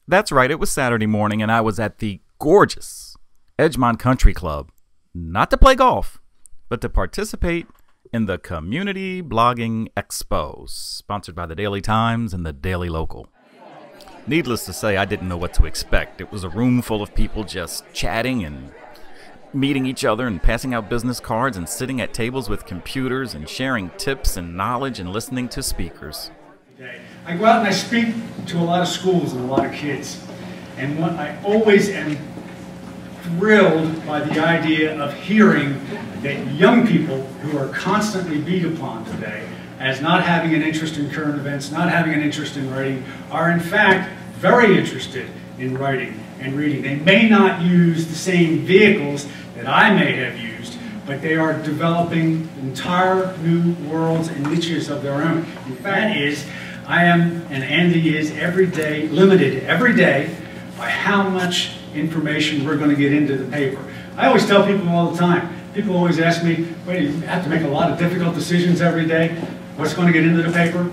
That's right, it was Saturday morning and I was at the gorgeous Edgmont Country Club, not to play golf, but to participate in the Community Blogging Expo, sponsored by the Daily Times and the Daily Local. Needless to say, I didn't know what to expect. It was a room full of people just chatting and meeting each other and passing out business cards and sitting at tables with computers and sharing tips and knowledge and listening to speakers. I go out and I speak to a lot of schools and a lot of kids, and what I always am thrilled by the idea of hearing that young people who are constantly beat upon today as not having an interest in current events, not having an interest in writing, are in fact very interested in writing and reading. They may not use the same vehicles that I may have used, but they are developing entire new worlds and niches of their own. In fact, I am, and Andy is, every day, limited every day by how much information we're going to get into the paper. I always tell people all the time, people always ask me, wait, you have to make a lot of difficult decisions every day? What's going to get into the paper?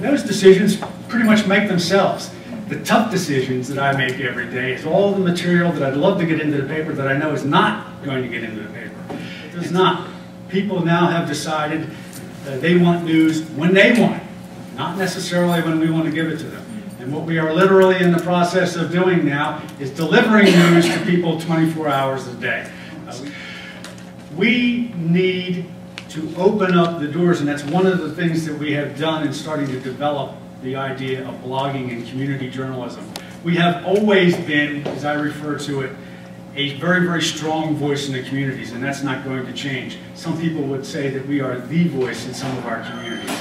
Those decisions pretty much make themselves. The tough decisions that I make every day is all the material that I'd love to get into the paper that I know is not going to get into the paper. It does not. People now have decided that they want news when they want it, not necessarily when we want to give it to them. And what we are literally in the process of doing now is delivering news to people 24 hours a day. We need to open up the doors, and that's one of the things that we have done in starting to develop the idea of blogging and community journalism. We have always been, as I refer to it, a very, very strong voice in the communities, and that's not going to change. Some people would say that we are the voice in some of our communities.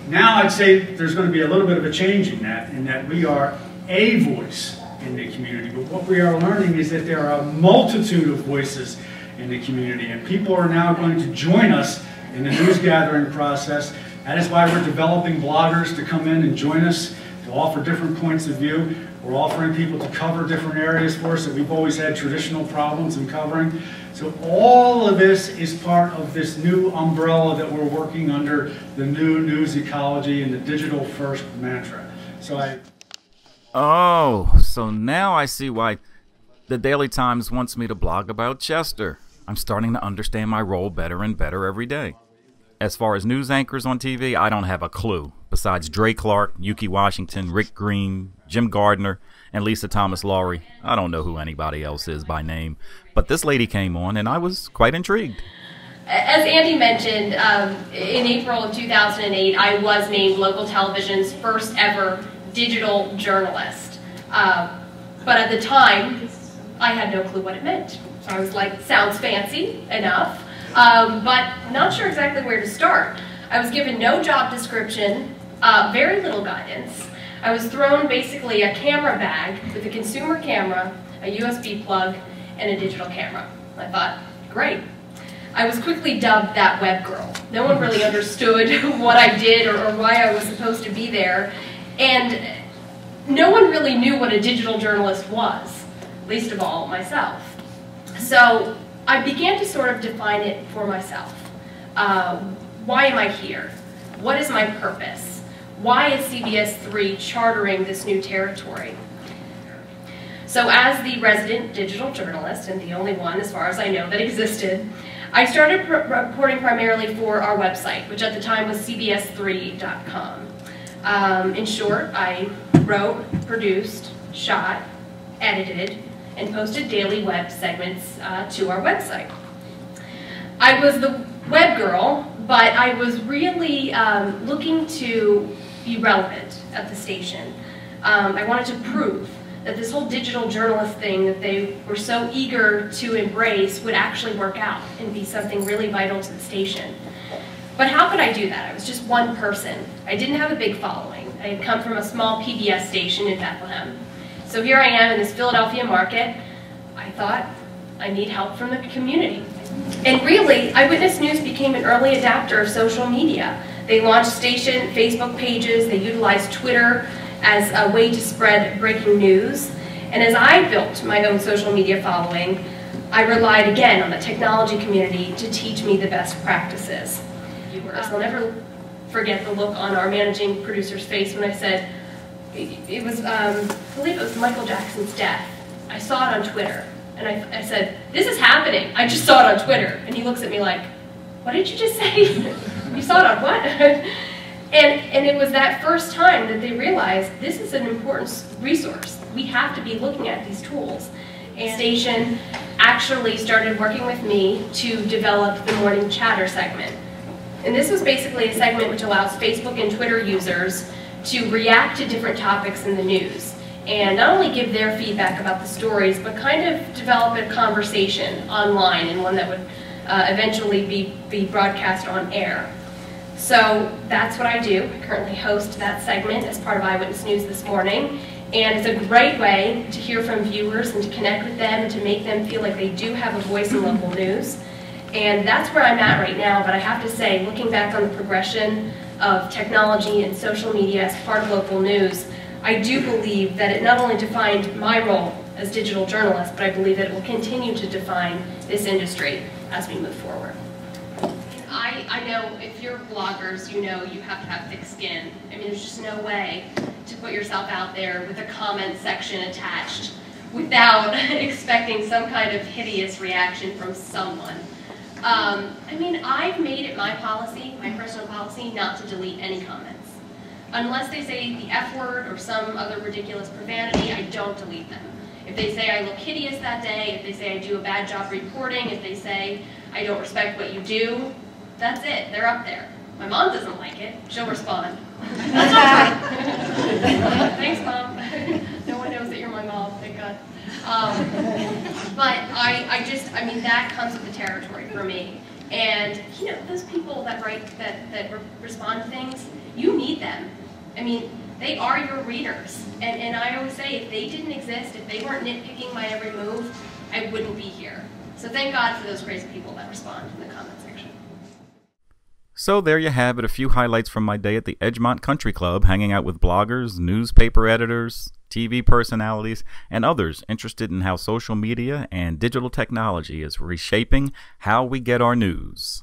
Now I'd say there's going to be a little bit of a change in that we are a voice in the community, but what we are learning is that there are a multitude of voices in the community, and people are now going to join us in the news gathering process. That is why we're developing bloggers to come in and join us, to offer different points of view. We're offering people to cover different areas for us that we've always had traditional problems in covering. So all of this is part of this new umbrella that we're working under, the new news ecology and the digital first mantra. So now I see why the Daily Times wants me to blog about Chester. I'm starting to understand my role better and better every day. As far as news anchors on TV, I don't have a clue. Besides Dre Clark, Yuki Washington, Rick Green, Jim Gardner, and Lisa Thomas Laurie, I don't know who anybody else is by name. But this lady came on, and I was quite intrigued. As Andy mentioned, in April of 2008, I was named local television's first ever digital journalist. But at the time, I had no clue what it meant. So I was like, sounds fancy enough. But not sure exactly where to start. I was given no job description, very little guidance. I was thrown basically a camera bag with a consumer camera, a USB plug, and a digital camera. I thought, great. I was quickly dubbed that web girl. No one really understood what I did or why I was supposed to be there. And no one really knew what a digital journalist was, least of all myself. So I began to sort of define it for myself. Why am I here? What is my purpose? Why is CBS 3 chartering this new territory? So as the resident digital journalist, and the only one as far as I know that existed, I started reporting primarily for our website, which at the time was cbs3.com. In short, I wrote, produced, shot, edited, and posted daily web segments to our website. I was the web girl, but I was really looking to be relevant at the station. I wanted to prove that this whole digital journalist thing that they were so eager to embrace would actually work out and be something really vital to the station. But how could I do that? I was just one person. I didn't have a big following. I had come from a small PBS station in Bethlehem. So here I am in this Philadelphia market. I thought, I need help from the community. And really, Eyewitness News became an early adapter of social media. They launched station Facebook pages, they utilized Twitter as a way to spread breaking news. And as I built my own social media following, I relied again on the technology community to teach me the best practices. I'll never forget the look on our managing producer's face when I said, it was, I believe it was Michael Jackson's death. I saw it on Twitter, and I said, "This is happening. I just saw it on Twitter." And he looks at me like, "What did you just say? You saw it on what?" And it was that first time that they realized this is an important resource. We have to be looking at these tools. And the station actually started working with me to develop the morning chatter segment. And this was basically a segment which allows Facebook and Twitter users to react to different topics in the news and not only give their feedback about the stories, but kind of develop a conversation online, and one that would eventually be broadcast on air. So that's what I do. I currently host that segment as part of Eyewitness News This Morning, and it's a great way to hear from viewers and to connect with them and to make them feel like they do have a voice in local news. And that's where I'm at right now, but I have to say, looking back on the progression of technology and social media as part of local news, I do believe that it not only defined my role as digital journalist, but I believe that it will continue to define this industry as we move forward. I know if you're bloggers, you know you have to have thick skin. I mean, there's just no way to put yourself out there with a comment section attached without expecting some kind of hideous reaction from someone. I mean, I've made it my policy, my personal policy, not to delete any comments. Unless they say the F word or some other ridiculous profanity, I don't delete them. If they say I look hideous that day, if they say I do a bad job reporting, if they say I don't respect what you do, that's it. They're up there. My mom doesn't like it. She'll respond. Thanks, Mom. No one knows that you're my mom, thank God. But I mean, that comes with the territory for me. And, you know, those people that respond to things, you need them. I mean, they are your readers. And I always say, if they didn't exist, if they weren't nitpicking my every move, I wouldn't be here. So thank God for those crazy people that respond in the comment section. So there you have it, a few highlights from my day at the Edgmont Country Club, hanging out with bloggers, newspaper editors, TV personalities, and others interested in how social media and digital technology is reshaping how we get our news.